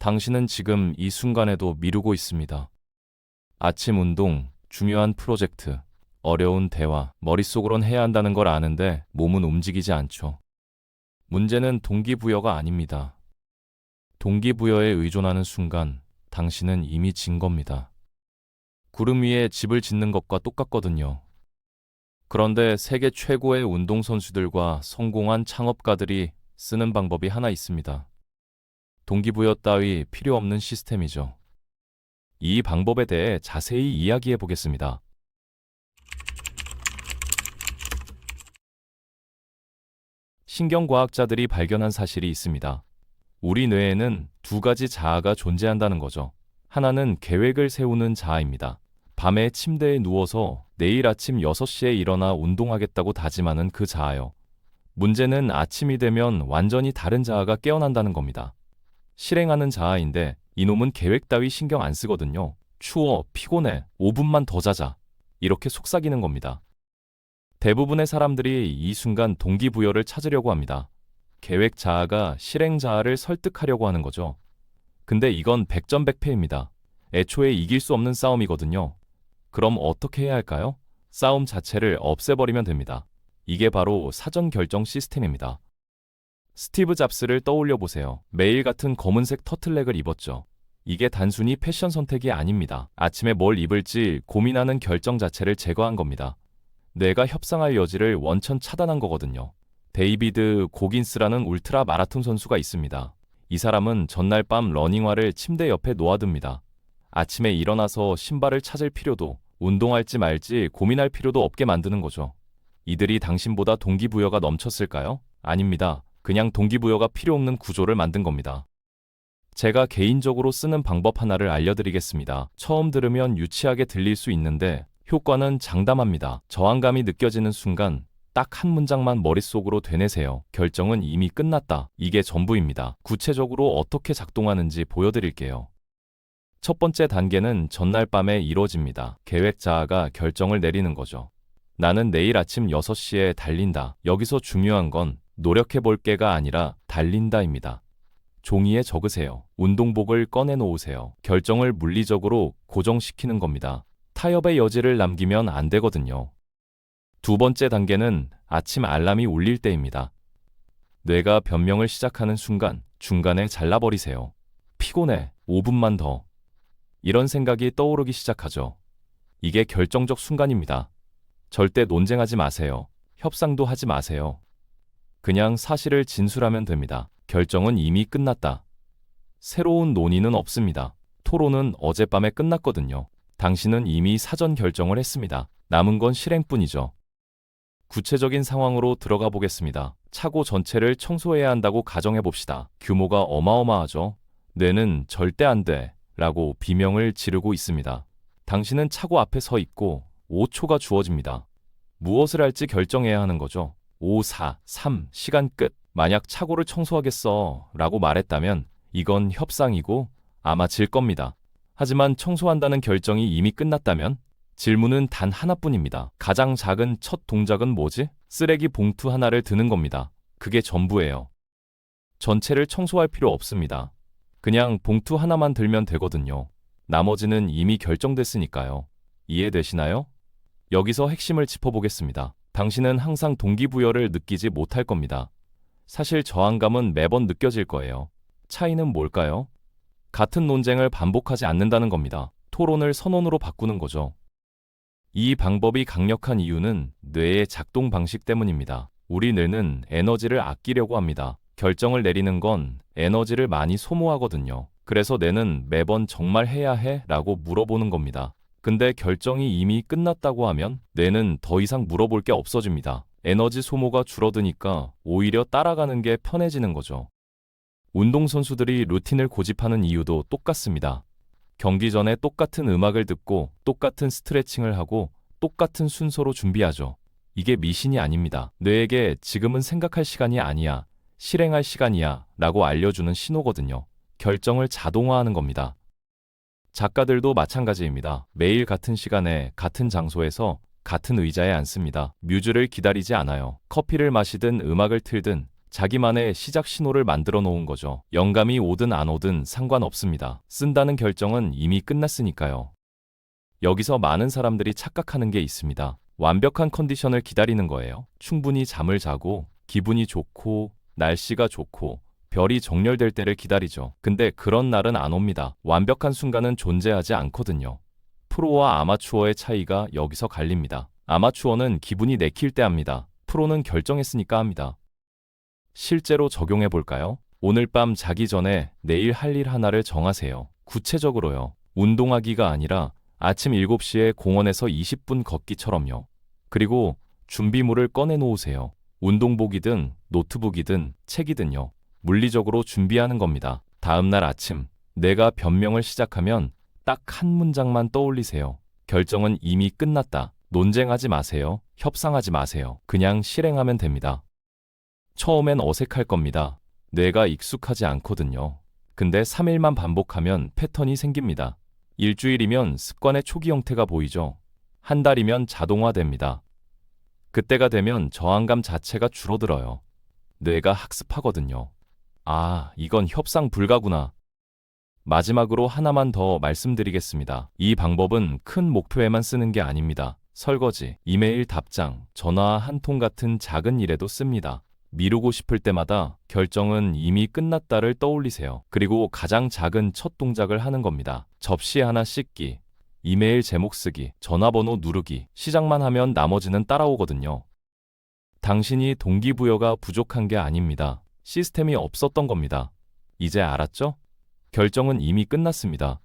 당신은 지금 이 순간에도 미루고 있습니다. 아침 운동, 중요한 프로젝트, 어려운 대화, 머릿속으론 해야 한다는 걸 아는데 몸은 움직이지 않죠. 문제는 동기부여가 아닙니다. 동기부여에 의존하는 순간 당신은 이미 진 겁니다. 구름 위에 집을 짓는 것과 똑같거든요. 그런데 세계 최고의 운동선수들과 성공한 창업가들이 쓰는 방법이 하나 있습니다. 동기부여 따위 필요 없는 시스템이죠. 이 방법에 대해 자세히 이야기해 보겠습니다. 신경과학자들이 발견한 사실이 있습니다. 우리 뇌에는 두 가지 자아가 존재한다는 거죠. 하나는 계획을 세우는 자아입니다. 밤에 침대에 누워서 내일 아침 6시에 일어나 운동하겠다고 다짐하는 그 자아요. 문제는 아침이 되면 완전히 다른 자아가 깨어난다는 겁니다. 실행하는 자아인데 이놈은 계획 따위 신경 안 쓰거든요. 추워, 피곤해, 5분만 더 자자. 이렇게 속삭이는 겁니다. 대부분의 사람들이 이 순간 동기부여를 찾으려고 합니다. 계획 자아가 실행 자아를 설득하려고 하는 거죠. 근데 이건 백전백패입니다. 애초에 이길 수 없는 싸움이거든요. 그럼 어떻게 해야 할까요? 싸움 자체를 없애버리면 됩니다. 이게 바로 사전 결정 시스템입니다. 스티브 잡스를 떠올려 보세요. 매일 같은 검은색 터틀넥을 입었죠. 이게 단순히 패션 선택이 아닙니다. 아침에 뭘 입을지 고민하는 결정 자체를 제거한 겁니다. 뇌가 협상할 여지를 원천 차단한 거거든요. 데이비드 고긴스라는 울트라 마라톤 선수가 있습니다. 이 사람은 전날 밤 러닝화를 침대 옆에 놓아둡니다. 아침에 일어나서 신발을 찾을 필요도, 운동할지 말지 고민할 필요도 없게 만드는 거죠. 이들이 당신보다 동기부여가 넘쳤을까요? 아닙니다. 그냥 동기부여가 필요 없는 구조를 만든 겁니다. 제가 개인적으로 쓰는 방법 하나를 알려드리겠습니다. 처음 들으면 유치하게 들릴 수 있는데 효과는 장담합니다. 저항감이 느껴지는 순간 딱 한 문장만 머릿속으로 되뇌세요. 결정은 이미 끝났다. 이게 전부입니다. 구체적으로 어떻게 작동하는지 보여드릴게요. 첫 번째 단계는 전날 밤에 이루어집니다. 계획 자아가 결정을 내리는 거죠. 나는 내일 아침 6시에 달린다. 여기서 중요한 건 노력해볼게가 아니라 달린다입니다. 종이에 적으세요. 운동복을 꺼내 놓으세요. 결정을 물리적으로 고정시키는 겁니다. 타협의 여지를 남기면 안 되거든요. 두 번째 단계는 아침 알람이 울릴 때입니다. 뇌가 변명을 시작하는 순간 중간에 잘라버리세요. 피곤해. 5분만 더. 이런 생각이 떠오르기 시작하죠. 이게 결정적 순간입니다. 절대 논쟁하지 마세요. 협상도 하지 마세요. 그냥 사실을 진술하면 됩니다. 결정은 이미 끝났다. 새로운 논의는 없습니다. 토론은 어젯밤에 끝났거든요. 당신은 이미 사전 결정을 했습니다. 남은 건 실행뿐이죠. 구체적인 상황으로 들어가 보겠습니다. 차고 전체를 청소해야 한다고 가정해 봅시다. 규모가 어마어마하죠. 뇌는 절대 안 돼 라고 비명을 지르고 있습니다. 당신은 차고 앞에 서 있고 5초가 주어집니다. 무엇을 할지 결정해야 하는 거죠. 5, 4, 3, 시간 끝. 만약 차고를 청소하겠어 라고 말했다면 이건 협상이고 아마 질 겁니다. 하지만 청소한다는 결정이 이미 끝났다면 질문은 단 하나뿐입니다. 가장 작은 첫 동작은 뭐지? 쓰레기 봉투 하나를 드는 겁니다. 그게 전부예요. 전체를 청소할 필요 없습니다. 그냥 봉투 하나만 들면 되거든요. 나머지는 이미 결정됐으니까요. 이해되시나요? 여기서 핵심을 짚어보겠습니다. 당신은 항상 동기부여를 느끼지 못할 겁니다. 사실 저항감은 매번 느껴질 거예요. 차이는 뭘까요? 같은 논쟁을 반복하지 않는다는 겁니다. 토론을 선언으로 바꾸는 거죠. 이 방법이 강력한 이유는 뇌의 작동 방식 때문입니다. 우리 뇌는 에너지를 아끼려고 합니다. 결정을 내리는 건 에너지를 많이 소모하거든요. 그래서 뇌는 매번 정말 해야 해? 라고 물어보는 겁니다. 근데 결정이 이미 끝났다고 하면 뇌는 더 이상 물어볼 게 없어집니다. 에너지 소모가 줄어드니까 오히려 따라가는 게 편해지는 거죠. 운동선수들이 루틴을 고집하는 이유도 똑같습니다. 경기 전에 똑같은 음악을 듣고 똑같은 스트레칭을 하고 똑같은 순서로 준비하죠. 이게 미신이 아닙니다. 뇌에게 지금은 생각할 시간이 아니야, 실행할 시간이야 라고 알려주는 신호거든요. 결정을 자동화하는 겁니다. 작가들도 마찬가지입니다. 매일 같은 시간에 같은 장소에서 같은 의자에 앉습니다. 뮤즈를 기다리지 않아요. 커피를 마시든 음악을 틀든 자기만의 시작 신호를 만들어 놓은 거죠. 영감이 오든 안 오든 상관없습니다. 쓴다는 결정은 이미 끝났으니까요. 여기서 많은 사람들이 착각하는 게 있습니다. 완벽한 컨디션을 기다리는 거예요. 충분히 잠을 자고, 기분이 좋고, 날씨가 좋고, 별이 정렬될 때를 기다리죠. 근데 그런 날은 안 옵니다. 완벽한 순간은 존재하지 않거든요. 프로와 아마추어의 차이가 여기서 갈립니다. 아마추어는 기분이 내킬 때 합니다. 프로는 결정했으니까 합니다. 실제로 적용해 볼까요? 오늘 밤 자기 전에 내일 할 일 하나를 정하세요. 구체적으로요. 운동하기가 아니라 아침 7시에 공원에서 20분 걷기처럼요. 그리고 준비물을 꺼내 놓으세요. 운동복이든 노트북이든 책이든요. 물리적으로 준비하는 겁니다. 다음 날 아침 내가 변명을 시작하면 딱 한 문장만 떠올리세요. 결정은 이미 끝났다. 논쟁하지 마세요. 협상하지 마세요. 그냥 실행하면 됩니다. 처음엔 어색할 겁니다. 뇌가 익숙하지 않거든요. 근데 3일만 반복하면 패턴이 생깁니다. 일주일이면 습관의 초기 형태가 보이죠. 한 달이면 자동화됩니다. 그때가 되면 저항감 자체가 줄어들어요. 뇌가 학습하거든요. 아, 이건 협상 불가구나. 마지막으로 하나만 더 말씀드리겠습니다. 이 방법은 큰 목표에만 쓰는 게 아닙니다. 설거지, 이메일 답장, 전화 한 통 같은 작은 일에도 씁니다. 미루고 싶을 때마다 결정은 이미 끝났다를 떠올리세요. 그리고 가장 작은 첫 동작을 하는 겁니다. 접시 하나 씻기, 이메일 제목 쓰기, 전화번호 누르기. 시작만 하면 나머지는 따라오거든요. 당신이 동기부여가 부족한 게 아닙니다. 시스템이 없었던 겁니다. 이제 알았죠? 결정은 이미 끝났습니다.